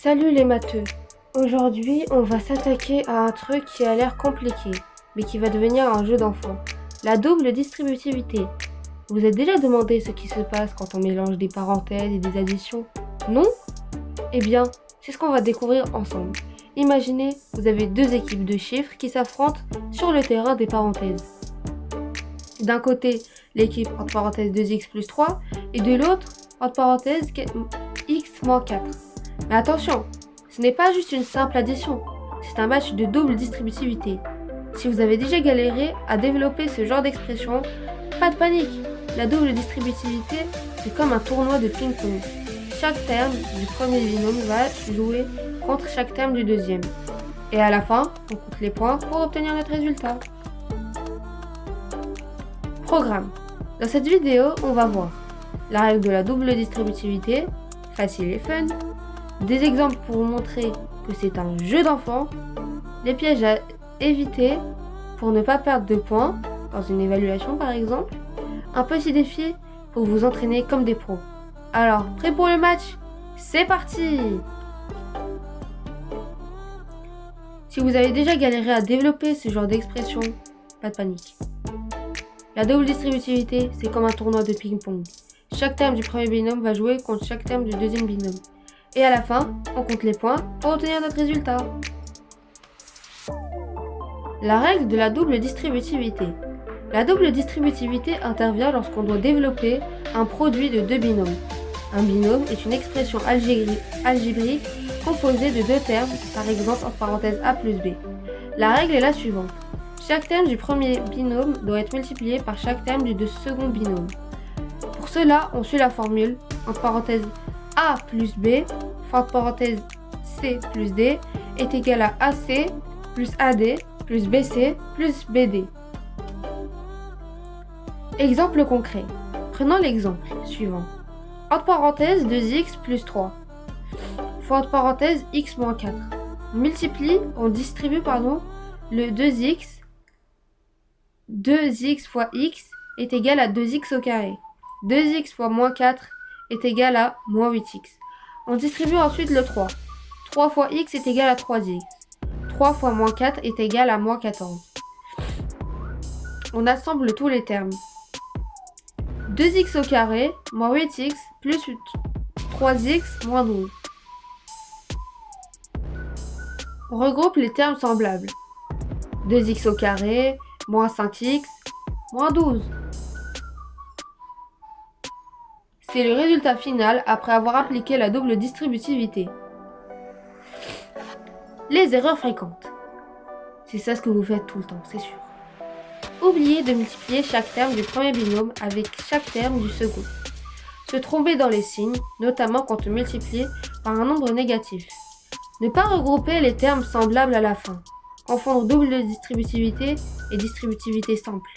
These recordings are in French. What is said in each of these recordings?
Salut les matheux. Aujourd'hui, on va s'attaquer à un truc qui a l'air compliqué, mais qui va devenir un jeu d'enfant. La double distributivité. Vous vous êtes déjà demandé ce qui se passe quand on mélange des parenthèses et des additions? Non? Eh bien, c'est ce qu'on va découvrir ensemble. Imaginez, vous avez deux équipes de chiffres qui s'affrontent sur le terrain des parenthèses. D'un côté, l'équipe entre parenthèses 2x plus 3 et de l'autre, entre parenthèses x moins 4. Mais attention, ce n'est pas juste une simple addition, c'est un match de double distributivité. Si vous avez déjà galéré à développer ce genre d'expression, pas de panique. La double distributivité, c'est comme un tournoi de ping-pong. Chaque terme du premier binôme va jouer contre chaque terme du deuxième. Et à la fin, on compte les points pour obtenir notre résultat. Programme. Dans cette vidéo, on va voir la règle de la double distributivité, facile et fun, des exemples pour vous montrer que c'est un jeu d'enfant, des pièges à éviter pour ne pas perdre de points dans une évaluation par exemple, un petit défi pour vous entraîner comme des pros. Alors, prêt pour le match? C'est parti! Si vous avez déjà galéré à développer ce genre d'expression, pas de panique. La double distributivité, c'est comme un tournoi de ping-pong. Chaque terme du premier binôme va jouer contre chaque terme du deuxième binôme. Et à la fin, on compte les points pour obtenir notre résultat. La règle de la double distributivité. La double distributivité intervient lorsqu'on doit développer un produit de deux binômes. Un binôme est une expression algébrique composée de deux termes, par exemple entre parenthèses a plus b. La règle est la suivante. Chaque terme du premier binôme doit être multiplié par chaque terme du second binôme. Pour cela, on suit la formule entre parenthèses a plus b, entre parenthèses c plus d, est égal à ac plus ad plus bc plus bd. Exemple concret. Prenons l'exemple suivant. Entre parenthèses 2x plus 3 fois entre parenthèses x moins 4. On distribue le 2x fois x est égal à 2x au carré. 2x fois moins 4 est égal à moins 8x. On distribue ensuite le 3. 3 fois x est égal à 3x. 3 fois moins 4 est égal à moins 14. On assemble tous les termes. 2x au carré moins 8x plus 3x moins 12. On regroupe les termes semblables. 2x au carré moins 5x moins 12. C'est le résultat final après avoir appliqué la double distributivité. Les erreurs fréquentes. C'est ça ce que vous faites tout le temps, c'est sûr. Oubliez de multiplier chaque terme du premier binôme avec chaque terme du second. Se tromper dans les signes, notamment quand on multiplie par un nombre négatif. Ne pas regrouper les termes semblables à la fin. Confondre double distributivité et distributivité simple.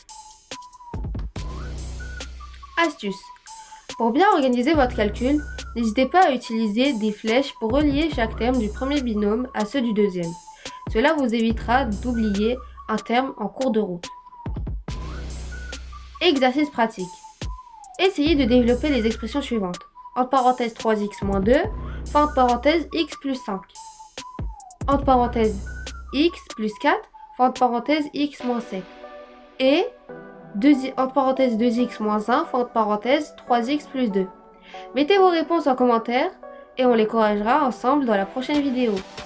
Astuce. Pour bien organiser votre calcul, n'hésitez pas à utiliser des flèches pour relier chaque terme du premier binôme à ceux du deuxième. Cela vous évitera d'oublier un terme en cours de route. Exercice pratique. Essayez de développer les expressions suivantes. Entre parenthèses 3x moins 2, fin entre parenthèses x plus 5. Entre parenthèses x plus 4, fin entre parenthèses x moins 7. Et entre parenthèses 2x moins 1, fin entre parenthèses 3x plus 2. Mettez vos réponses en commentaire et on les corrigera ensemble dans la prochaine vidéo.